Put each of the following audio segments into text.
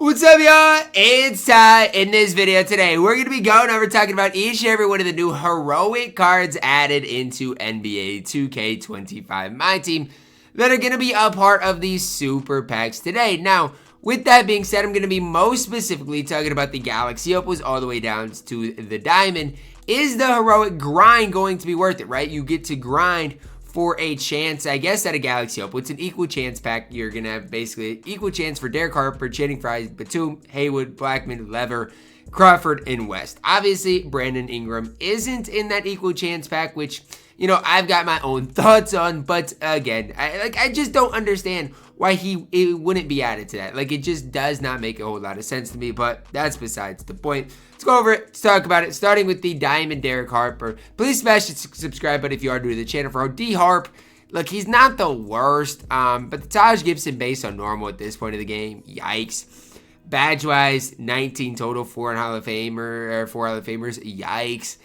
What's up, y'all? It's Ty. In this video today, we're going to be going over talking about each and every one of the new heroic cards added into NBA 2K25 MyTEAM that are going to be a part of these super packs today. Now, with that being said, I'm going to be most specifically talking about the Galaxy Opals all the way down to the Diamond. Is the heroic grind going to be worth it, right? You get to grind for a chance, I guess, at a Galaxy Opal. It's an equal chance pack. You're going to have basically an equal chance for Derek Harper, Channing Frye, Batum, Haywood, Blackman, Lever, Crawford, and West. Obviously, Brandon Ingram isn't in that equal chance pack, which, you know, I've got my own thoughts on. But again, I just don't understand why it wouldn't be added to that. Like, it just does not make a whole lot of sense to me, but that's besides the point. Let's go over it. Let's talk about it. Starting with the Diamond Derek Harper. Please smash the subscribe button if you are new to the channel. For D Harp, look, he's not the worst, but the Taj Gibson base on normal at this point of the game. Yikes. Badge-wise, 19 total, 4 Hall of Famers. Yikes.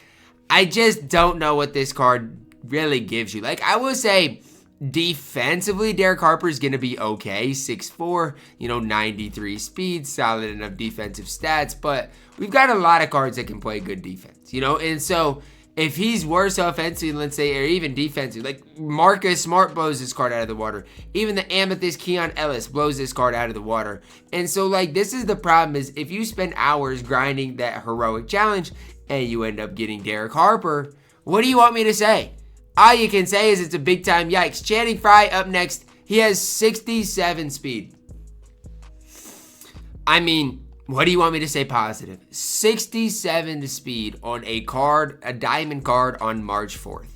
I just don't know what this card really gives you. Like, I will say, defensively, Derek Harper is going to be okay. 6'4", 93 speed, solid enough defensive stats, but we've got a lot of cards that can play good defense, and so if he's worse offensively, let's say, or even defensive, like Marcus Smart blows this card out of the water. Even the Amethyst Keon Ellis blows this card out of the water. And so, like, this is the problem, is if you spend hours grinding that heroic challenge and you end up getting Derek Harper, what do you want me to say? All you can say is it's a big time yikes. Channing Frye up next. He has 67 speed. I mean, what do you want me to say positive? 67 speed on a card, a diamond card on March 4th.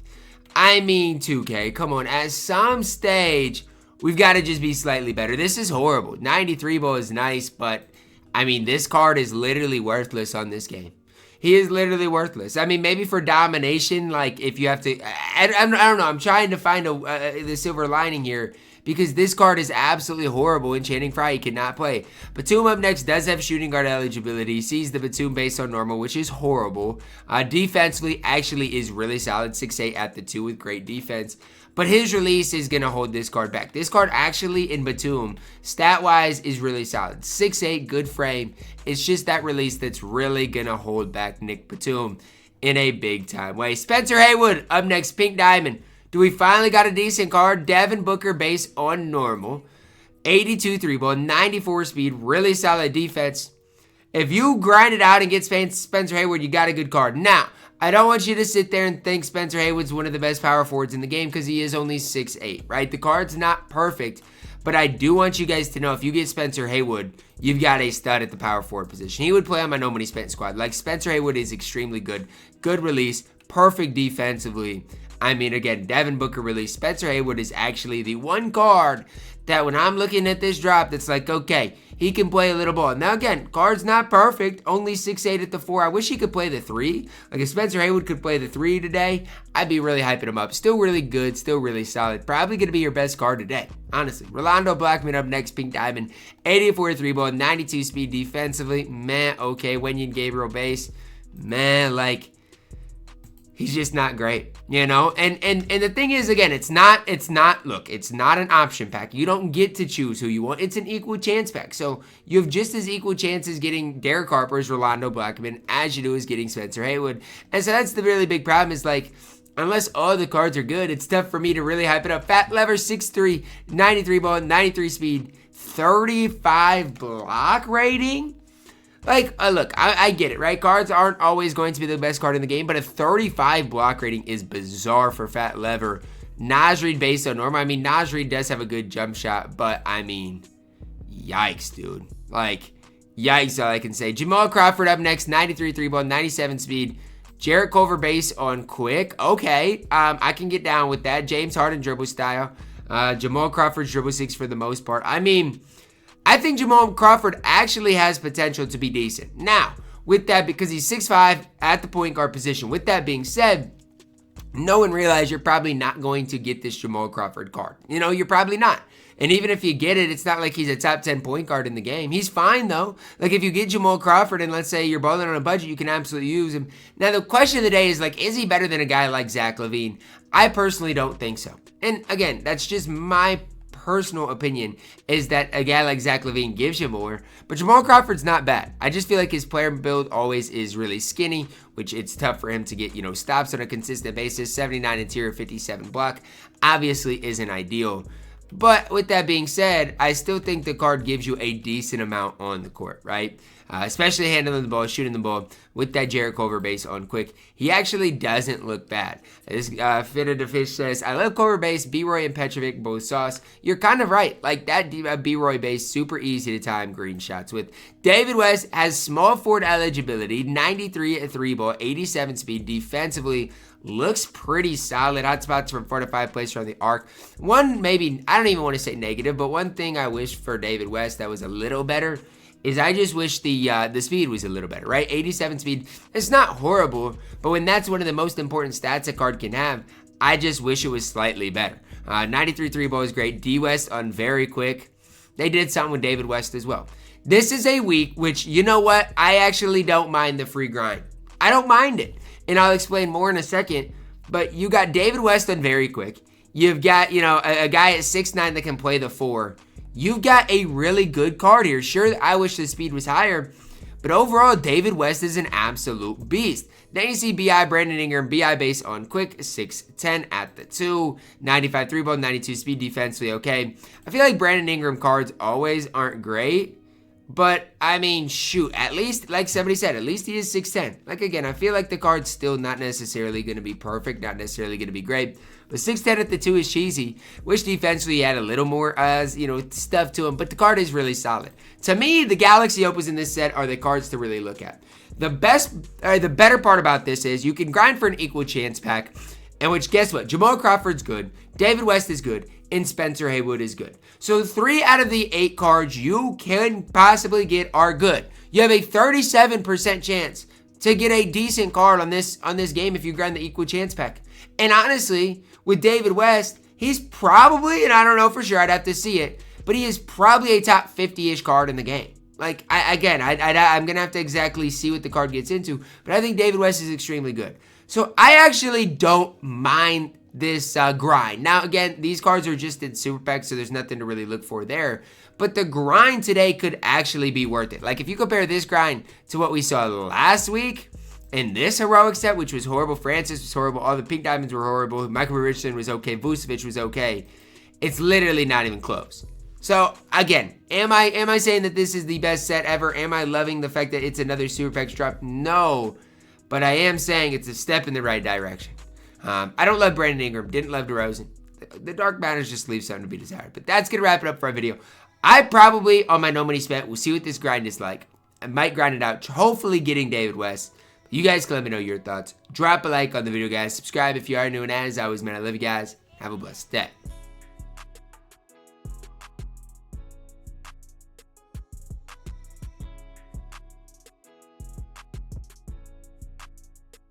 I mean, 2K, come on. At some stage, we've got to just be slightly better. This is horrible. 93 ball is nice, but I mean, this card is literally worthless on this game. He is literally worthless. I mean, maybe for domination, like if you have to, I don't know. I'm trying to find the silver lining here because this card is absolutely horrible and Channing Frye he cannot play. Batum up next does have shooting guard eligibility. Sees the Batum base on normal, which is horrible. Defensively, actually is really solid. 6'8" at the 2 with great defense. But his release is going to hold this card back. This card actually in Batum, stat-wise, is really solid. 6'8", good frame. It's just that release that's really going to hold back Nick Batum in a big-time way. Spencer Haywood up next, Pink Diamond. Do we finally got a decent card? Devin Booker base on normal. 82 3-ball, 94 speed, really solid defense. If you grind it out and get Spencer Haywood, you got a good card. Now, I don't want you to sit there and think Spencer Haywood's one of the best power forwards in the game because he is only 6'8", right? The card's not perfect, but I do want you guys to know if you get Spencer Haywood, you've got a stud at the power forward position. He would play on my No Money Spent squad. Like, Spencer Haywood is extremely good. Good release, perfect defensively. I mean, again, Devin Booker release. Spencer Haywood is actually the one card that when I'm looking at this drop, that's like, okay, he can play a little ball. Now, again, card's not perfect. Only 6'8" at the 4. I wish he could play the 3. Like, if Spencer Haywood could play the 3 today, I'd be really hyping him up. Still really good. Still really solid. Probably going to be your best card today, honestly. Rolando Blackman up next, Pink Diamond. 84 3-ball, 92 speed defensively. Man, okay. Wenyen Gabriel base. Man, like, he's just not great, And the thing is, again, it's not an option pack. You don't get to choose who you want. It's an equal chance pack. So you have just as equal chances getting Derek Harper as Rolando Blackman as you do as getting Spencer Haywood. And so that's the really big problem is, like, unless all the cards are good, it's tough for me to really hype it up. Fat Lever, 6'3", 93 ball, 93 speed, 35 block rating. Like, look, I get it, right? Cards aren't always going to be the best card in the game, but a 35 block rating is bizarre for Fat Lever. Nasrid based on normal. I mean, Nasrid does have a good jump shot, but I mean, yikes, dude. Like, yikes, all I can say. Jamal Crawford up next, 93 3-ball, 97 speed. Jarrett Culver base on quick. Okay, I can get down with that. James Harden dribble style. Jamal Crawford's dribble 6 for the most part. I mean, I think Jamal Crawford actually has potential to be decent. Now, with that, because he's 6'5" at the point guard position. With that being said, know and realize you're probably not going to get this Jamal Crawford card. You're probably not. And even if you get it, it's not like he's a top 10 point guard in the game. He's fine, though. Like, if you get Jamal Crawford and let's say you're balling on a budget, you can absolutely use him. Now, the question of the day is, like, is he better than a guy like Zach LaVine? I personally don't think so. And, again, that's just my personal opinion is that a guy like Zach LaVine gives you more, but Jamal Crawford's not bad. I just feel like his player build always is really skinny, which it's tough for him to get, stops on a consistent basis. 79 interior, 57 block obviously isn't ideal. But with that being said, I still think the card gives you a decent amount on the court, right? Especially handling the ball, shooting the ball with that Jarrett Culver base on quick. He actually doesn't look bad. This Fitted the Fish says, I love Culver base, B-Roy and Petrovic, both sauce. You're kind of right. Like that B-Roy base, super easy to time green shots with. David West has small forward eligibility, 93 at 3-ball, 87 speed, defensively. Looks pretty solid. Hot spots from 4 to 5 plays around the arc. One, maybe, I don't even want to say negative, but one thing I wish for David West that was a little better is I just wish the speed was a little better, right? 87 speed. It's not horrible, but when that's one of the most important stats a card can have, I just wish it was slightly better. 93 3-ball is great. D West on very quick. They did something with David West as well. This is a week which, you know what? I actually don't mind the free grind. I don't mind it. And I'll explain more in a second, but you got David West on very quick. You've got, a guy at 6'9" that can play the 4. You've got a really good card here. Sure, I wish the speed was higher, but overall, David West is an absolute beast. Then you see BI, Brandon Ingram, BI base on quick, 6'10" at the 2, 95 3-ball, 92 speed, defensively okay. I feel like Brandon Ingram cards always aren't great. But, I mean, shoot, at least, like somebody said, at least he is 6'10". Like, again, I feel like the card's still not necessarily going to be perfect, not necessarily going to be great. But 6'10" at the 2 is cheesy. Wish defensively he had a little more, stuff to him. But the card is really solid. To me, the Galaxy Opals in this set are the cards to really look at. The better part about this is you can grind for an equal chance pack. And which, guess what? Jamal Crawford's good. David West is good. And Spencer Haywood is good. So 3 out of the 8 cards you can possibly get are good. You have a 37% chance to get a decent card on this game if you grind the equal chance pack. And honestly, with David West, he's probably, and I don't know for sure, I'd have to see it, but he is probably a top 50-ish card in the game. Like, I'm going to have to exactly see what the card gets into, but I think David West is extremely good. So I actually don't mind this grind. Now, again, these cards are just in super packs, so there's nothing to really look for there. But the grind today could actually be worth it. Like, if you compare this grind to what we saw last week in this heroic set, which was horrible. Francis was horrible. All the pink diamonds were horrible. Michael Richardson was okay. Vucevic was okay. It's literally not even close. So, again, am I saying that this is the best set ever? Am I loving the fact that it's another super packs drop? No. But I am saying it's a step in the right direction. I don't love Brandon Ingram. Didn't love DeRozan. The dark matters just leave something to be desired. But that's going to wrap it up for our video. I probably, on my no money spent, will see what this grind is like. I might grind it out, hopefully getting David West. You guys can let me know your thoughts. Drop a like on the video, guys. Subscribe if you are new. And as always, man, I love you guys. Have a blessed day.